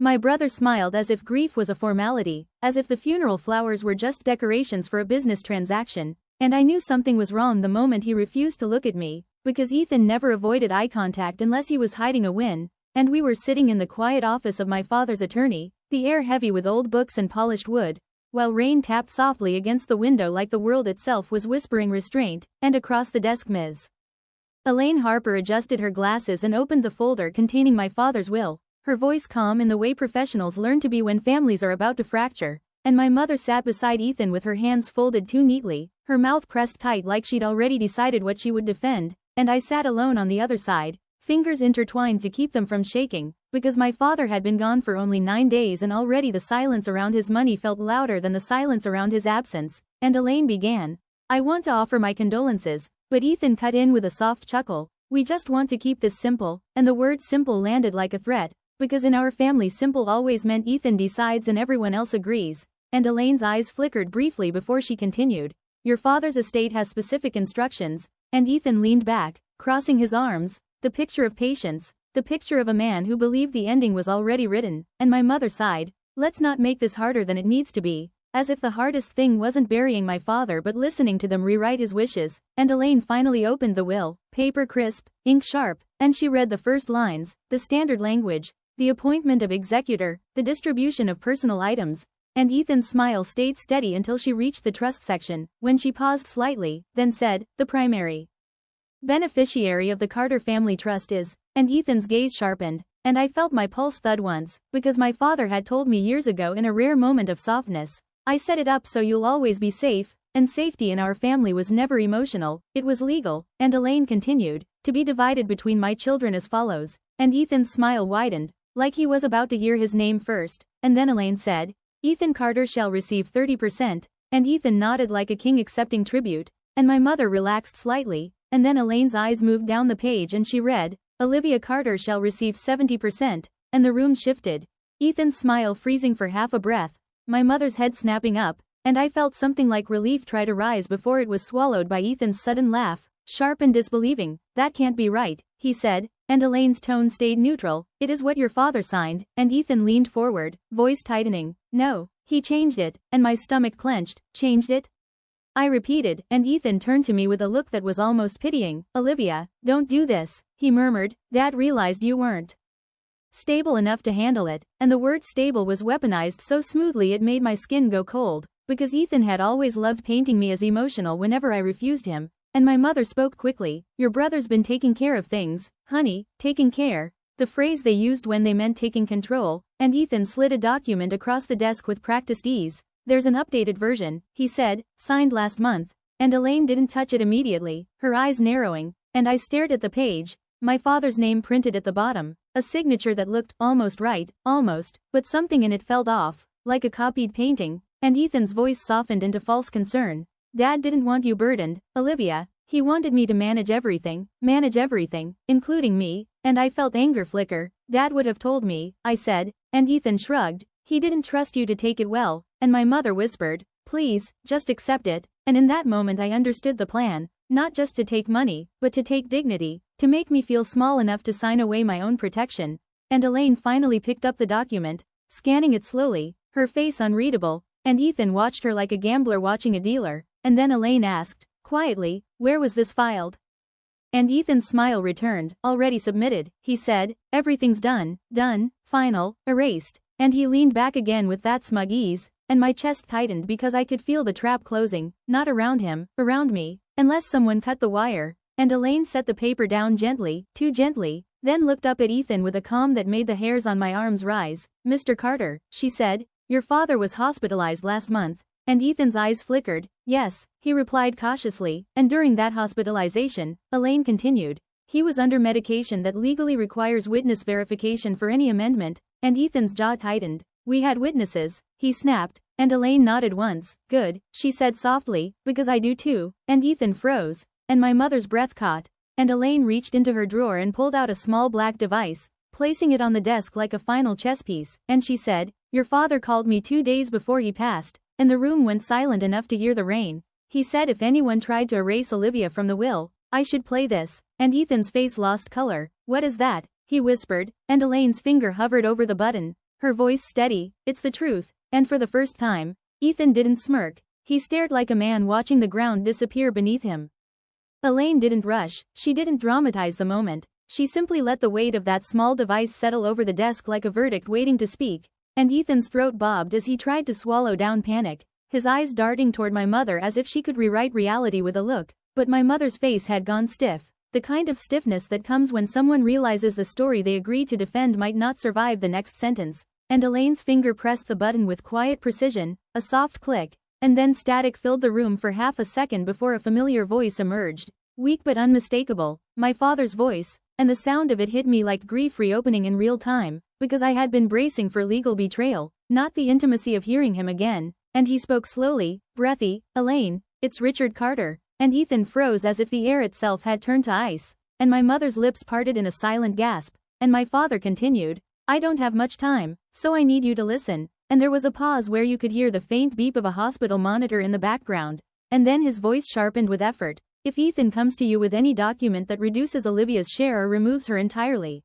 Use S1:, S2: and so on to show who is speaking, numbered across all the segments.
S1: My brother smiled as if grief was a formality, as if the funeral flowers were just decorations for a business transaction, and I knew something was wrong the moment he refused to look at me, because Ethan never avoided eye contact unless he was hiding a win, and we were sitting in the quiet office of my father's attorney, the air heavy with old books and polished wood, while rain tapped softly against the window like the world itself was whispering restraint, and across the desk Ms. Elaine Harper adjusted her glasses and opened the folder containing my father's will, her voice calm in the way professionals learn to be when families are about to fracture, and my mother sat beside Ethan with her hands folded too neatly, her mouth pressed tight like she'd already decided what she would defend, and I sat alone on the other side, fingers intertwined to keep them from shaking, because my father had been gone for only 9 days and already the silence around his money felt louder than the silence around his absence, and Elaine began. I want to offer my condolences, but Ethan cut in with a soft chuckle. We just want to keep this simple, and the word simple landed like a threat, because in our family simple always meant Ethan decides and everyone else agrees, and Elaine's eyes flickered briefly before she continued. Your father's estate has specific instructions, and Ethan leaned back, crossing his arms, the picture of patience, the picture of a man who believed the ending was already written, and my mother sighed, let's not make this harder than it needs to be, as if the hardest thing wasn't burying my father but listening to them rewrite his wishes, and Elaine finally opened the will, paper crisp, ink sharp, and she read the first lines, the standard language, the appointment of executor, the distribution of personal items, and Ethan's smile stayed steady until she reached the trust section, when she paused slightly, then said, the primary beneficiary of the Carter family trust is, and Ethan's gaze sharpened, and I felt my pulse thud once, because my father had told me years ago in a rare moment of softness, I set it up so you'll always be safe, and safety in our family was never emotional, it was legal, and Elaine continued, to be divided between my children as follows, and Ethan's smile widened, like he was about to hear his name first, and then Elaine said, Ethan Carter shall receive 30%, and Ethan nodded like a king accepting tribute, and my mother relaxed slightly, and then Elaine's eyes moved down the page and she read, Olivia Carter shall receive 70%, and the room shifted, Ethan's smile freezing for half a breath, my mother's head snapping up, and I felt something like relief try to rise before it was swallowed by Ethan's sudden laugh, sharp and disbelieving. That can't be right, he said, and Elaine's tone stayed neutral, it is what your father signed, and Ethan leaned forward, voice tightening, no, he changed it, and my stomach clenched, changed it? I repeated, and Ethan turned to me with a look that was almost pitying. Olivia, don't do this, he murmured. Dad realized you weren't stable enough to handle it, and the word stable was weaponized so smoothly it made my skin go cold, because Ethan had always loved painting me as emotional whenever I refused him, and my mother spoke quickly, your brother's been taking care of things, honey, taking care, the phrase they used when they meant taking control, and Ethan slid a document across the desk with practiced ease. There's an updated version, he said, signed last month, and Elaine didn't touch it immediately, her eyes narrowing, and I stared at the page, my father's name printed at the bottom, a signature that looked almost right, almost, but something in it felt off, like a copied painting, and Ethan's voice softened into false concern. Dad didn't want you burdened, Olivia, he wanted me to manage everything, including me, and I felt anger flicker. Dad would have told me, I said, and Ethan shrugged, he didn't trust you to take it well, and my mother whispered, please, just accept it, and in that moment I understood the plan, not just to take money, but to take dignity, to make me feel small enough to sign away my own protection, and Elaine finally picked up the document, scanning it slowly, her face unreadable, and Ethan watched her like a gambler watching a dealer, and then Elaine asked, quietly, where was this filed? And Ethan's smile returned, already submitted, he said, everything's done, final, erased, and he leaned back again with that smug ease, and my chest tightened because I could feel the trap closing, not around him, around me, unless someone cut the wire, and Elaine set the paper down gently, too gently, then looked up at Ethan with a calm that made the hairs on my arms rise. Mr. Carter, she said, your father was hospitalized last month, and Ethan's eyes flickered. Yes, he replied cautiously, and during that hospitalization, Elaine continued, he was under medication that legally requires witness verification for any amendment, and Ethan's jaw tightened. We had witnesses, he snapped, and Elaine nodded once. Good, she said softly, because I do too, and Ethan froze, and my mother's breath caught, and Elaine reached into her drawer and pulled out a small black device, placing it on the desk like a final chess piece, and she said, your father called me 2 days before he passed, and the room went silent enough to hear the rain. He said if anyone tried to erase Olivia from the will, I should play this, and Ethan's face lost color. What is that? He whispered, and Elaine's finger hovered over the button, her voice steady, "It's the truth." And for the first time, Ethan didn't smirk. He stared like a man watching the ground disappear beneath him. Elaine didn't rush, she didn't dramatize the moment. She simply let the weight of that small device settle over the desk like a verdict waiting to speak, and Ethan's throat bobbed as he tried to swallow down panic, his eyes darting toward my mother as if she could rewrite reality with a look, but my mother's face had gone stiff, the kind of stiffness that comes when someone realizes the story they agree to defend might not survive the next sentence, and Elaine's finger pressed the button with quiet precision, a soft click, and then static filled the room for half a second before a familiar voice emerged, weak but unmistakable, my father's voice, and the sound of it hit me like grief reopening in real time, because I had been bracing for legal betrayal, not the intimacy of hearing him again, and he spoke slowly, breathy, "Elaine, it's Richard Carter," and Ethan froze as if the air itself had turned to ice, and my mother's lips parted in a silent gasp, and my father continued, "I don't have much time, so I need you to listen," and there was a pause where you could hear the faint beep of a hospital monitor in the background, and then his voice sharpened with effort, "If Ethan comes to you with any document that reduces Olivia's share or removes her entirely."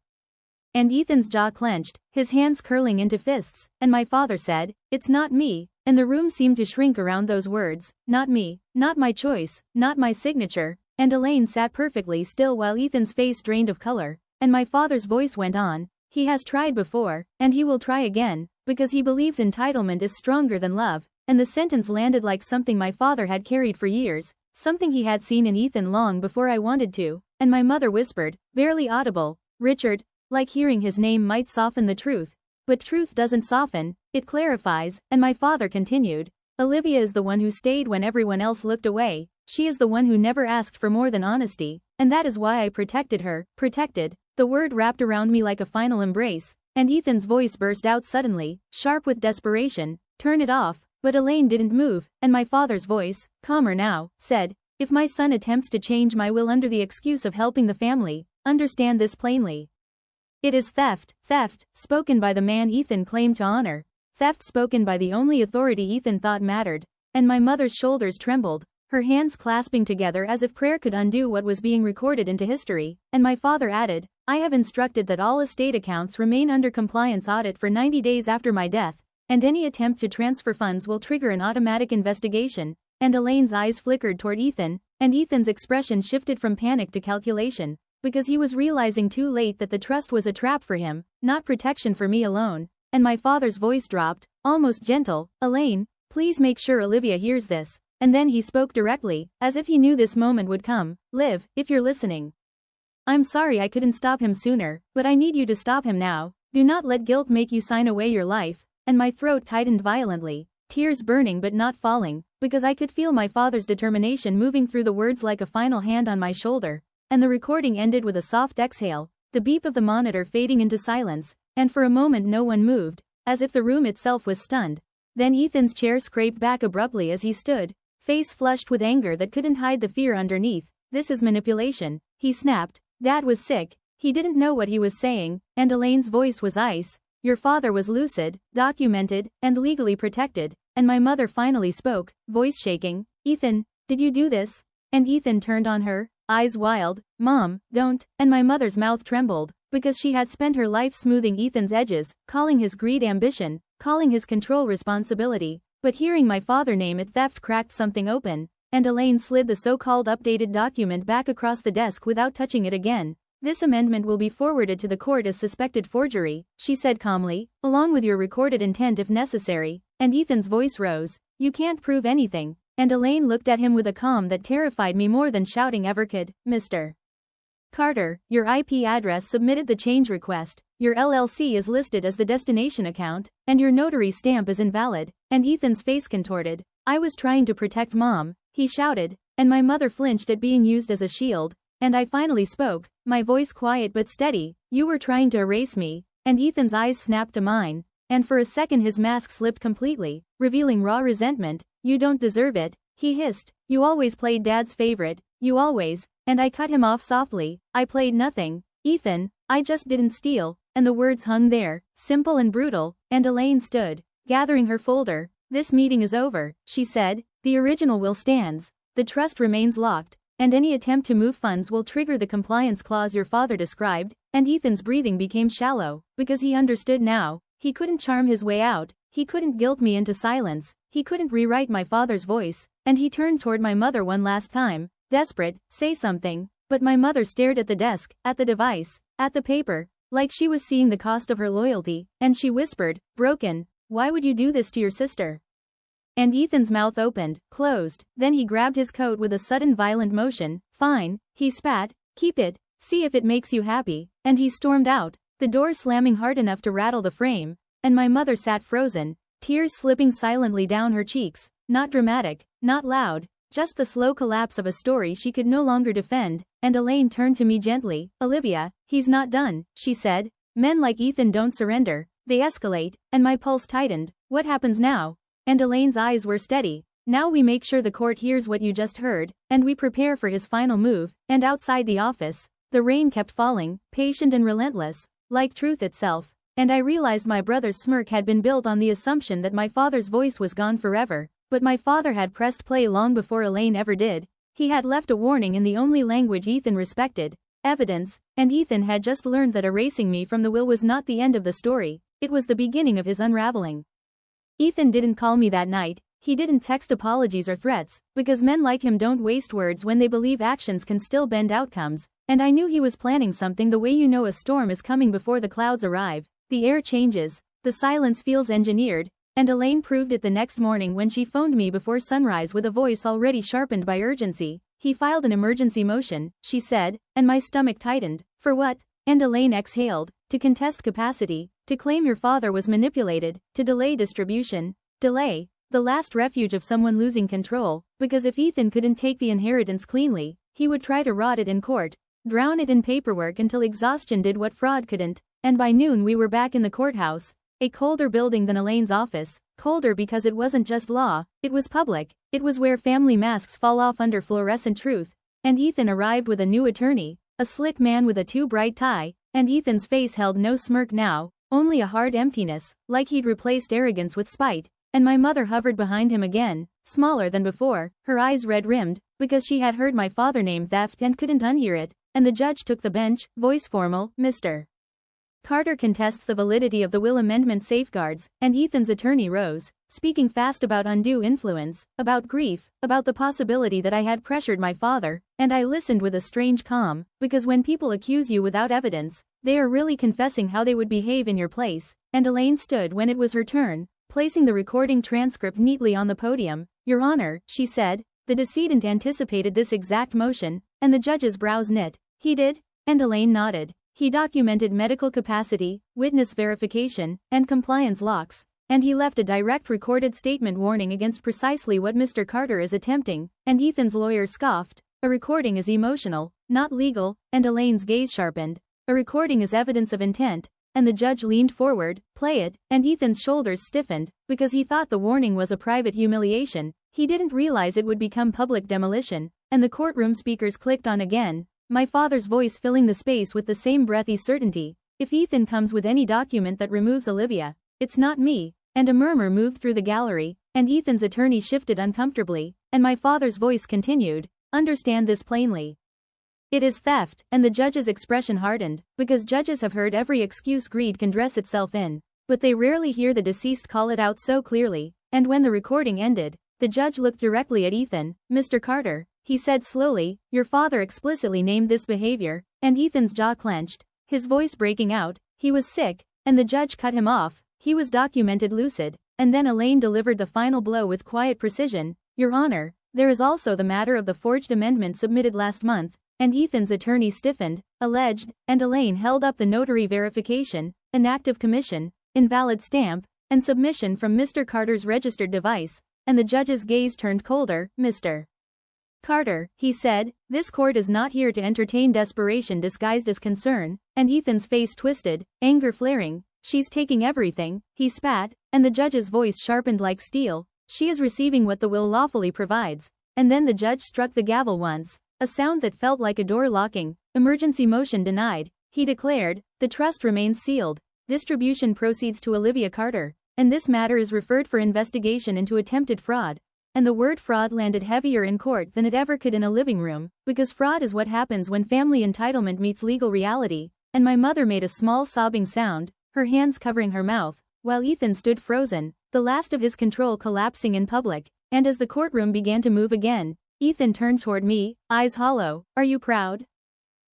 S1: And Ethan's jaw clenched, his hands curling into fists, and my father said, "It's not me," and the room seemed to shrink around those words, "Not me, not my choice, not my signature," and Elaine sat perfectly still while Ethan's face drained of color, and my father's voice went on, "He has tried before, and he will try again, because he believes entitlement is stronger than love," and the sentence landed like something my father had carried for years, something he had seen in Ethan long before I wanted to, and my mother whispered, barely audible, "Richard," like hearing his name might soften the truth, but truth doesn't soften, it clarifies, and my father continued, "Olivia is the one who stayed when everyone else looked away, she is the one who never asked for more than honesty, and that is why I protected her." Protected, the word wrapped around me like a final embrace, and Ethan's voice burst out suddenly, sharp with desperation, "Turn it off," but Elaine didn't move, and my father's voice, calmer now, said, "If my son attempts to change my will under the excuse of helping the family, understand this plainly. It is theft, spoken by the man Ethan claimed to honor, theft spoken by the only authority Ethan thought mattered," and my mother's shoulders trembled, her hands clasping together as if prayer could undo what was being recorded into history, and my father added, "I have instructed that all estate accounts remain under compliance audit for 90 days after my death, and any attempt to transfer funds will trigger an automatic investigation," and Elaine's eyes flickered toward Ethan, and Ethan's expression shifted from panic to calculation, because he was realizing too late that the trust was a trap for him, not protection for me alone, and my father's voice dropped, almost gentle, "Elaine, please make sure Olivia hears this," and then he spoke directly, as if he knew this moment would come, "Liv, if you're listening. I'm sorry I couldn't stop him sooner, but I need you to stop him now, do not let guilt make you sign away your life," and my throat tightened violently, tears burning but not falling, because I could feel my father's determination moving through the words like a final hand on my shoulder. And the recording ended with a soft exhale, the beep of the monitor fading into silence, and for a moment no one moved, as if the room itself was stunned. Then Ethan's chair scraped back abruptly as he stood, face flushed with anger that couldn't hide the fear underneath. "This is manipulation," he snapped. Dad was sick, he didn't know what he was saying, and Elaine's voice was ice. "Your father was lucid, documented, and legally protected," and my mother finally spoke, voice shaking, "Ethan, did you do this?" And Ethan turned on her, eyes wild, "Mom, don't," and my mother's mouth trembled, because she had spent her life smoothing Ethan's edges, calling his greed ambition, calling his control responsibility, but hearing my father name it theft cracked something open, and Elaine slid the so-called updated document back across the desk without touching it again. "This amendment will be forwarded to the court as suspected forgery," she said calmly, "along with your recorded intent if necessary," and Ethan's voice rose, "You can't prove anything," and Elaine looked at him with a calm that terrified me more than shouting ever could. "Mr. Carter, your IP address submitted the change request, your LLC is listed as the destination account, and your notary stamp is invalid," and Ethan's face contorted. "I was trying to protect Mom," he shouted, and my mother flinched at being used as a shield, and I finally spoke, my voice quiet but steady, "You were trying to erase me," and Ethan's eyes snapped to mine, and for a second his mask slipped completely, revealing raw resentment. "You don't deserve it," he hissed, "you always played Dad's favorite, you always," and I cut him off softly, "I played nothing, Ethan, I just didn't steal," and the words hung there, simple and brutal, and Elaine stood, gathering her folder. "This meeting is over," she said, "the original will stands, the trust remains locked, and any attempt to move funds will trigger the compliance clause your father described," and Ethan's breathing became shallow, because he understood now, He couldn't charm his way out, he couldn't guilt me into silence, he couldn't rewrite my father's voice, and he turned toward my mother one last time, desperate, say something, but my mother stared at the desk, at the device, at the paper, like she was seeing the cost of her loyalty, and she whispered, broken, why would you do this to your sister? And Ethan's mouth opened, closed, then he grabbed his coat with a sudden violent motion, fine, he spat, keep it, see if it makes you happy, and he stormed out, the door slamming hard enough to rattle the frame, and my mother sat frozen, tears slipping silently down her cheeks, not dramatic, not loud, just the slow collapse of a story she could no longer defend, and Elaine turned to me gently, Olivia, he's not done, she said, men like Ethan don't surrender, they escalate, and my pulse tightened, what happens now? And Elaine's eyes were steady, now we make sure the court hears what you just heard, and we prepare for his final move, and outside the office, the rain kept falling, patient and relentless, like truth itself, and I realized my brother's smirk had been built on the assumption that my father's voice was gone forever, but my father had pressed play long before Elaine ever did, he had left a warning in the only language Ethan respected, evidence, and Ethan had just learned that erasing me from the will was not the end of the story, it was the beginning of his unraveling. Ethan didn't call me that night, he didn't text apologies or threats, because men like him don't waste words when they believe actions can still bend outcomes, and I knew he was planning something the way you know a storm is coming before the clouds arrive, the air changes, the silence feels engineered, and Elaine proved it the next morning when she phoned me before sunrise with a voice already sharpened by urgency. He filed an emergency motion, she said, and my stomach tightened. For what? And Elaine exhaled. To contest capacity, to claim your father was manipulated, to delay distribution. Delay, the last refuge of someone losing control, because if Ethan couldn't take the inheritance cleanly, he would try to rot it in court, drown it in paperwork until exhaustion did what fraud couldn't, and by noon we were back in the courthouse, a colder building than Elaine's office, colder because it wasn't just law, it was public, it was where family masks fall off under fluorescent truth, and Ethan arrived with a new attorney, a slick man with a too bright tie, and Ethan's face held no smirk now, only a hard emptiness, like he'd replaced arrogance with spite, and my mother hovered behind him again, smaller than before, her eyes red-rimmed, because she had heard my father name theft and couldn't unhear it, and the judge took the bench, voice formal, Mr. Carter contests the validity of the will amendment safeguards, and Ethan's attorney rose, speaking fast about undue influence, about grief, about the possibility that I had pressured my father, and I listened with a strange calm, because when people accuse you without evidence, they are really confessing how they would behave in your place, and Elaine stood when it was her turn, placing the recording transcript neatly on the podium. Your Honor, she said, the decedent anticipated this exact motion, and the judge's brows knit. He did? And Elaine nodded. He documented medical capacity, witness verification, and compliance locks, and he left a direct recorded statement warning against precisely what Mr. Carter is attempting, and Ethan's lawyer scoffed. A recording is emotional, not legal, and Elaine's gaze sharpened. A recording is evidence of intent, and the judge leaned forward, play it, and Ethan's shoulders stiffened, because he thought the warning was a private humiliation, he didn't realize it would become public demolition, and the courtroom speakers clicked on again. My father's voice filling the space with the same breathy certainty. If Ethan comes with any document that removes Olivia, it's not me, and a murmur moved through the gallery, and Ethan's attorney shifted uncomfortably, and my father's voice continued, understand this plainly. It is theft, and the judge's expression hardened, because judges have heard every excuse greed can dress itself in, but they rarely hear the deceased call it out so clearly, and when the recording ended, the judge looked directly at Ethan. Mr. Carter, he said slowly, your father explicitly named this behavior, and Ethan's jaw clenched, his voice breaking out, he was sick, and the judge cut him off, he was documented lucid, and then Elaine delivered the final blow with quiet precision. Your Honor, there is also the matter of the forged amendment submitted last month, and Ethan's attorney stiffened, alleged, and Elaine held up the notary verification, inactive commission, invalid stamp, and submission from Mr. Carter's registered device, and the judge's gaze turned colder. Mr. Carter, he said, this court is not here to entertain desperation disguised as concern, and Ethan's face twisted, anger flaring. She's taking everything, he spat, and the judge's voice sharpened like steel. She is receiving what the will lawfully provides. And then the judge struck the gavel once, a sound that felt like a door locking. Emergency motion denied, he declared, the trust remains sealed. Distribution proceeds to Olivia Carter, and this matter is referred for investigation into attempted fraud. And the word fraud landed heavier in court than it ever could in a living room, because fraud is what happens when family entitlement meets legal reality, and my mother made a small sobbing sound, her hands covering her mouth, while Ethan stood frozen, the last of his control collapsing in public, and as the courtroom began to move again, Ethan turned toward me, eyes hollow. "Are you proud?"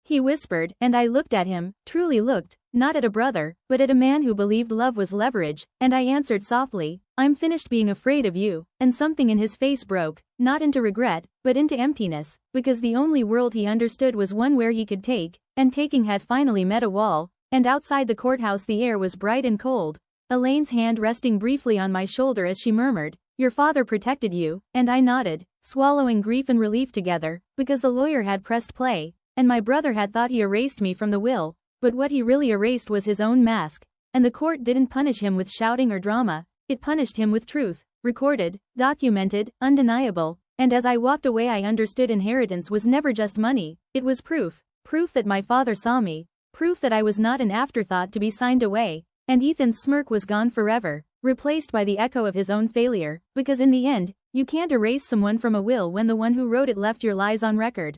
S1: he whispered, and I looked at him, truly looked, not at a brother, but at a man who believed love was leverage, and I answered softly, "I'm finished being afraid of you," and something in his face broke, not into regret, but into emptiness, because the only world he understood was one where he could take, and taking had finally met a wall, and outside the courthouse the air was bright and cold. Elaine's hand resting briefly on my shoulder as she murmured, "Your father protected you," and I nodded, swallowing grief and relief together, because the lawyer had pressed play, and my brother had thought he erased me from the will, but what he really erased was his own mask, and the court didn't punish him with shouting or drama, it punished him with truth, recorded, documented, undeniable, and as I walked away I understood inheritance was never just money, it was proof that my father saw me, proof that I was not an afterthought to be signed away, and Ethan's smirk was gone forever, replaced by the echo of his own failure, because in the end, you can't erase someone from a will when the one who wrote it left your lies on record.